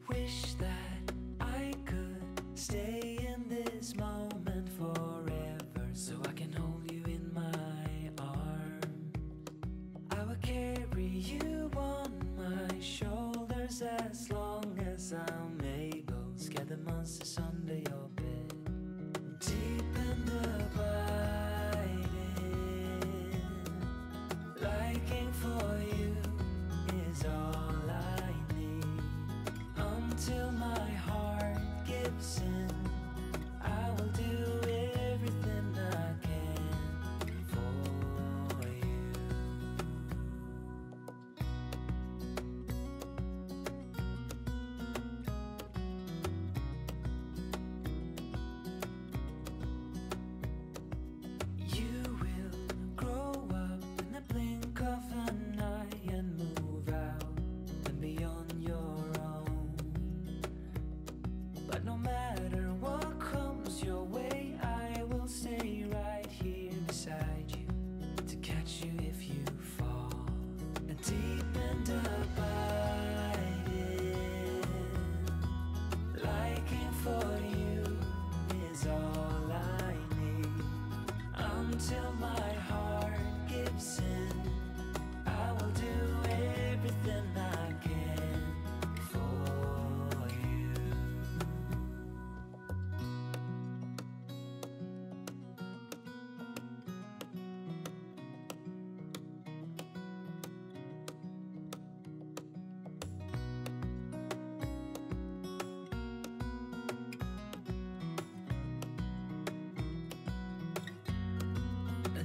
Wish that I could stay in this moment forever, so I can hold you in my arms. I will carry you on my shoulders as long as I'm able. Scare the monsters under your bed. Deep and abiding, liking for you is all I need. Until my heart gives in, I will do everything I can for you. You will grow up in the blink of an eye and move out and beyond your own. But no matter what comes your way, I will stay right here beside you to catch you if you fall. And deep and abiding, liking for you is all I need. Until my heart gives in, I will do everything I can for you.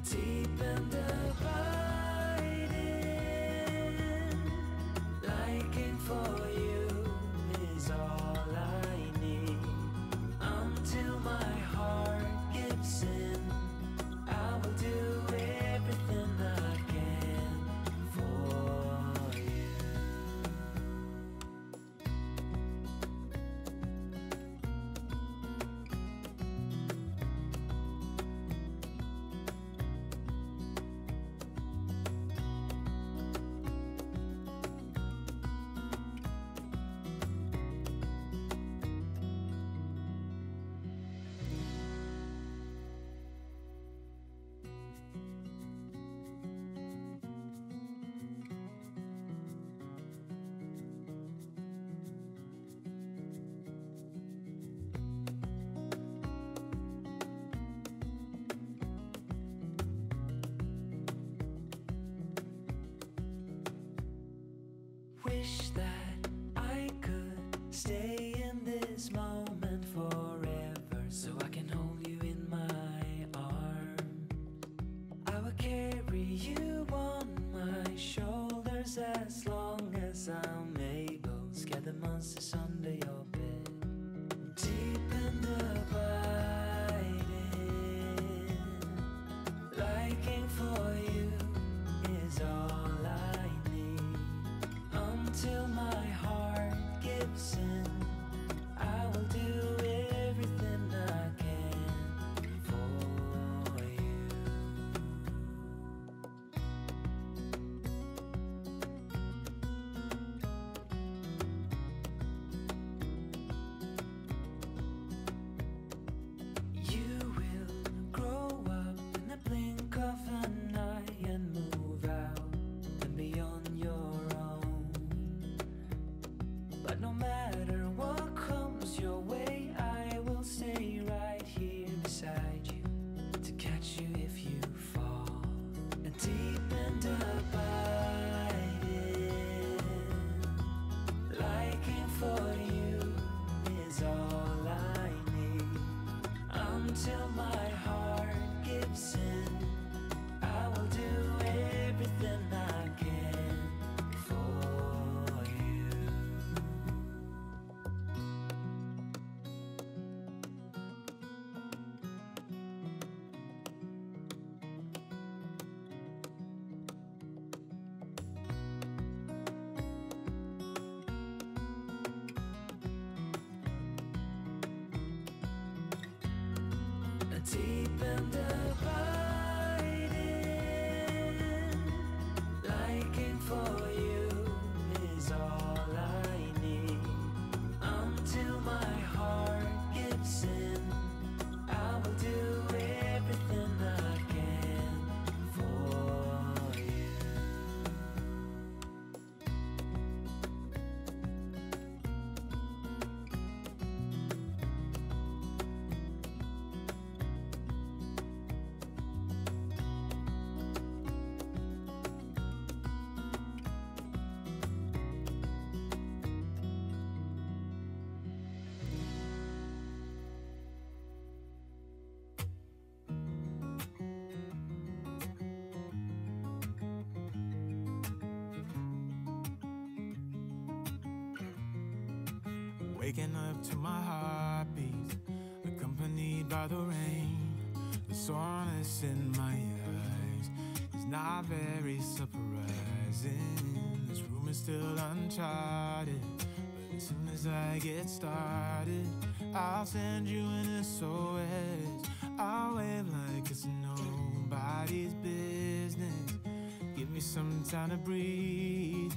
Deep and abiding, liking for you is all I need. Until my heart gives in, I will do everything I can for you. Wish that I could stay in this moment forever, so I can hold you in my arms. I will carry you on my shoulders as long as I'm able. Scare the monsters under your bed. Deep and abiding, liking for you is all I need. Until my heart gives in, I will do everything I can for you. You will grow up in the blink of an eye and move out and beyond your own. But no matter what comes your way, I will stay right here beside you to catch you if you fall. And deep and abiding, liking for you is all I need. Until my heart gives in, I will do everything I can for you. Deep and abiding, liking for you is all I need. waking up to my heartbeat, accompanied by the rain. The soreness in my eyes is not very surprising. This room is still uncharted, but as soon as I get started, I'll send you an SOS. I'll wave like it's nobody's business. Give me some time to breathe,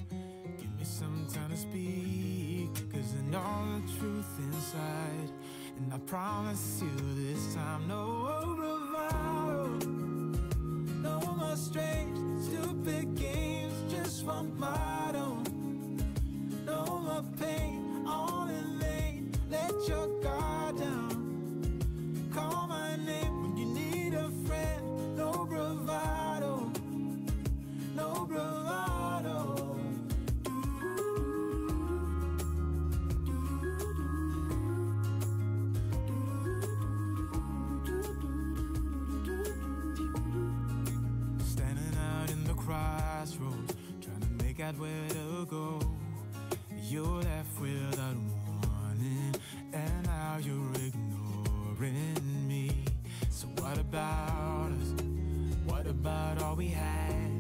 give me some time to speak, 'cause I know the truth inside, and I promise you this time, no bravado, no more strange, stupid games, just one motto. No more pain, all in vain, let your guard down. Call my name when you need a friend, no bravado, no bravado. Standing out in the crossroads, trying to make out where to go. You left without warning, and now you're ignoring me. So what about us? What about all we had?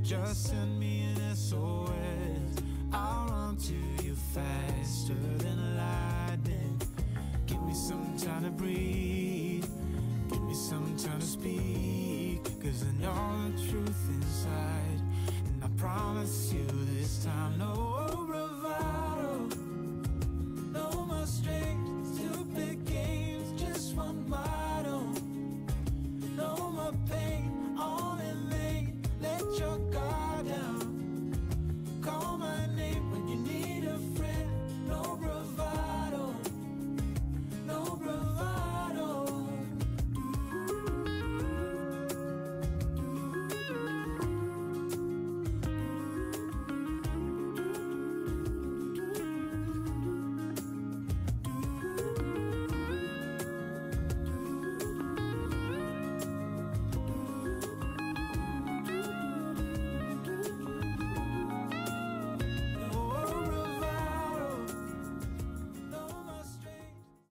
Just send me an SOS. I'll run to you faster than lightning. Give me some time to breathe, give me some time to speak, 'cause I know the truth inside, and I promise you this time, no